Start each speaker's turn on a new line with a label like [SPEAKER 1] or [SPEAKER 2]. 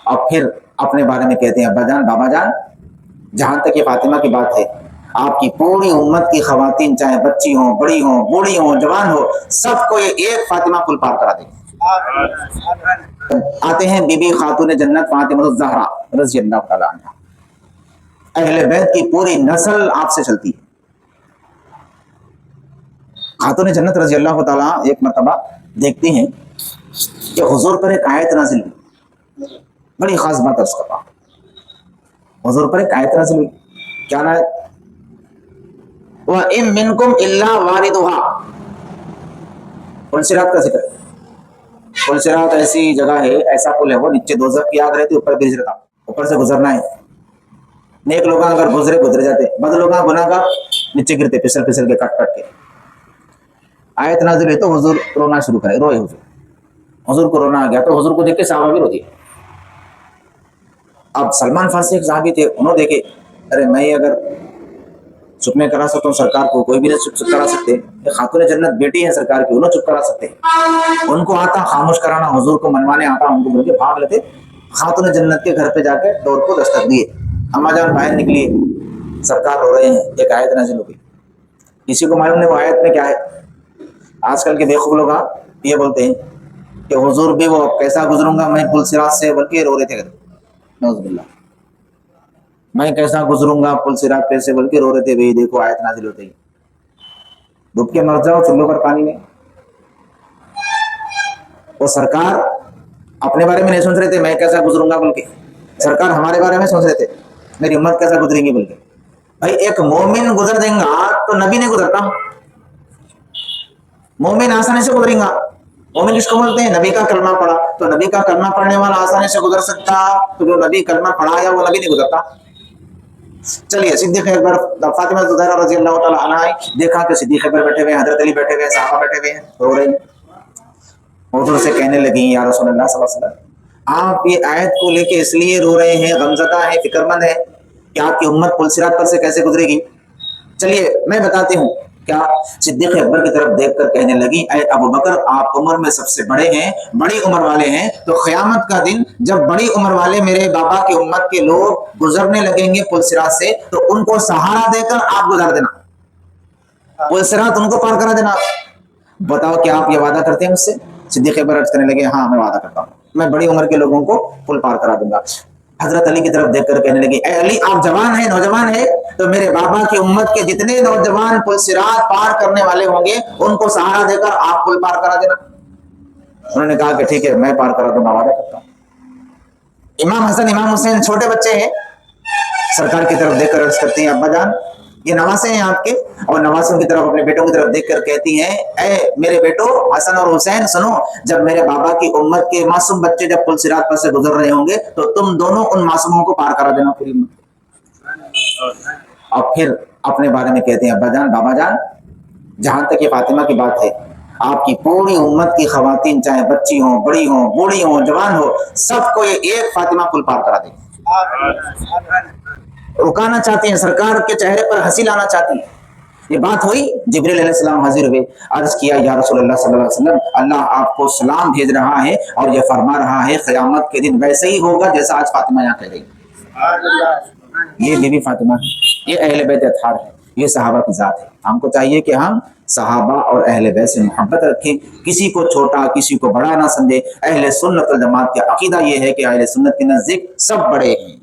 [SPEAKER 1] اور پھر اپنے بارے میں کہتے ہیں ابا جان بابا جان، جہاں تک یہ فاطمہ کی بات ہے، آپ کی پوری امت کی خواتین چاہے بچی ہوں، بڑی ہوں، بوڑھی ہوں، جوان ہو، سب کو یہ ایک فاطمہ پل پار کرا دے گی۔ آتے ہیں بی بی خاتون جنت فاطمہ الزہرا رضی اللہ تعالیٰ عنہ، اہل بیت کی پوری نسل آپ سے چلتی ہے۔ خاتون جنت رضی اللہ تعالیٰ ایک مرتبہ دیکھتی ہیں کہ حضور پر ایک آیت نازل ہوئی، بڑی خاص بات عرض کرتا ہوں، حضور پر ایک آیت نازل ہوئی، کیا آیت؟ وَإِن مِّنكُمْ إِلَّا وَارِدُهَا، پل صراط کا ذکر ہے۔ پل صراط ایسی جگہ ہے، ایسا پل ہے، وہ نیچے دوزخ کی آگ رہتی، اوپر برج رہتا، اوپر سے گزرنا ہے۔ نیک لوگ اگر گزرے جاتے، بد لوگ گناہ گار نیچے گرتے پھسل پھسل کے کٹ کے۔ آیت نازل ہوئی تو حضور رونا شروع کرے، روئے حضور کو رونا آ گیا، تو حضور کو دیکھ کے صحابہ بھی رو دیے۔ اب سلمان فارسی ایک صحابی تھے، انہوں نے دیکھے، ارے میں اگر چپ میں کرا سکتا ہوں سرکار کو، کوئی بھی نہیں چپ کرا سکتے، خاتون جنت بیٹی ہے سرکار کی، انہوں چپ کرا سکتے، ان کو آتا خاموش کرانا، حضور کو منوانے آتا، ان کو بول کے بھاگ لیتے۔ خاتون جنت کے گھر پہ جا کے ڈور کو دستک دیے، اما جان باہر نکلی، سرکار رو رہے ہیں، ایک آیت نازل ہو گئی۔ کسی کو معلوم نہیں وہ آیت میں کیا ہے؟ آج کل کے بےخوف لوگ یہ بولتے ہیں کہ حضور بھی وہ کیسا گزروں گا میں پل صراط سے، بلکہ رو رہے تھے، نعوذ باللہ، میں کیسا گزروں گا پل صراط پہ سے، بلکہ رو رہے تھے، بھئی دیکھو آیت نازل ہوتے ہی ڈوب کے مر جاؤ چلو پر پانی میں۔ وہ سرکار اپنے بارے میں نہیں سوچ رہے تھے میں کیسا گزروں گا، بلکہ سرکار ہمارے بارے میں سوچ رہے تھے میری امت کیسا گزریں گی، بلکہ بھائی ایک مومن گزر دیں گا تو نبی نہیں گزرتا، مومن آسانی سے گزریں گا۔ مومن کس کو بولتے ہیں؟ نبی کا کلمہ پڑھا، تو نبی کا کلمہ پڑھنے والا آسانی سے گزر سکتا، تو جو نبی کلمہ پڑھایا وہ نبی نہیں گزرتا۔ چلیے صدیق اکبر فاطمہ الزہرا رضی اللہ تعالیٰ عنہ، دیکھا کہ صدیق اکبر بیٹھے ہوئے ہیں، حضرت علی بیٹھے ہوئے ہیں، صحابہ بیٹھے ہوئے ہیں، رو رہے ہیں۔ حضور سے کہنے لگی یا رسول اللہ صلی اللہ علیہ وسلم، آپ یہ آیت کو لے کے اس لیے رو رہے ہیں، غمزدہ ہیں، فکر مند ہیں کہ آپ کی امت پل صراط پر سے کیسے گزرے گی؟ چلیے میں بتاتی ہوں کیا۔ صدیق اکبر کی طرف دیکھ کر کہنے لگی اے ابو بکر، آپ عمر میں سب سے بڑے ہیں، بڑی عمر والے ہیں، تو قیامت کا دن جب بڑی عمر والے میرے بابا کی امت کے لوگ گزرنے لگیں گے پل صراط سے، تو ان کو سہارا دے کر آپ گزار دینا، پل صراط ان کو پار کرا دینا۔ بتاؤ کیا آپ یہ وعدہ کرتے ہیں مجھ سے؟ صدیق اکبر عرض کرنے لگے ہاں میں وعدہ کرتا ہوں، میں بڑی عمر کے لوگوں کو پل پار کرا دوں گا۔ حضرت علی کی طرف دیکھ کر کہنے لگی اے علی، آپ جوان ہیں، نوجوان ہیں، تو میرے بابا کی امت کے جتنے نوجوان پل صراط پار کرنے والے ہوں گے ان کو سہارا دے کر آپ پل پار کرا دینا۔ انہوں نے کہا کہ ٹھیک ہے میں پار کرا دوں گا، وعدہ کرتا ہوں۔ امام حسن امام حسین چھوٹے بچے ہیں، سرکار کی طرف دیکھ کر عرض کرتے ہیں ابا جان یہ نواسے ہیں آپ کے، اور نواسوں کی طرف اپنے بیٹوں کی طرف دیکھ کر کہتی ہیں اے میرے بیٹو حسن اور حسین سنو، جب میرے بابا کی امت کے معصوم بچے جب پل صراط پر سے گزر رہے ہوں گے تو تم دونوں ان معصوموں کو پار کرا دینا پوری امت۔ اور پھر اپنے بارے میں کہتے ہیں ابا جان بابا جان، جہاں تک یہ فاطمہ کی بات ہے، آپ کی پوری امت کی خواتین چاہے بچی ہوں، بڑی ہوں، بوڑھی ہوں، جوان ہو، سب کو یہ ایک فاطمہ پل پار کرا دے گی۔ رکانا چاہتی ہیں، سرکار کے چہرے پر ہنسی لانا چاہتی ہیں۔ یہ بات ہوئی، جبریل علیہ السلام حاضر ہوئے، عرض کیا یا رسول اللہ صلی اللہ علیہ وسلم، اللہ آپ کو سلام بھیج رہا ہے اور یہ فرما رہا ہے قیامت کے دن ویسے ہی ہوگا جیسا آج فاطمہ یہاں کہہ رہی۔ یہ بی بی فاطمہ ہے، یہ اہل بیت اطہار ہے، یہ صحابہ کی ذات ہے۔ ہم کو چاہیے کہ ہم صحابہ اور اہل بیت سے محبت رکھیں، کسی کو چھوٹا کسی کو بڑا نہ سمجھے۔ اہل سنت والجماعت کا عقیدہ یہ ہے کہ اہل سنت کے نزدیک سب بڑے ہیں۔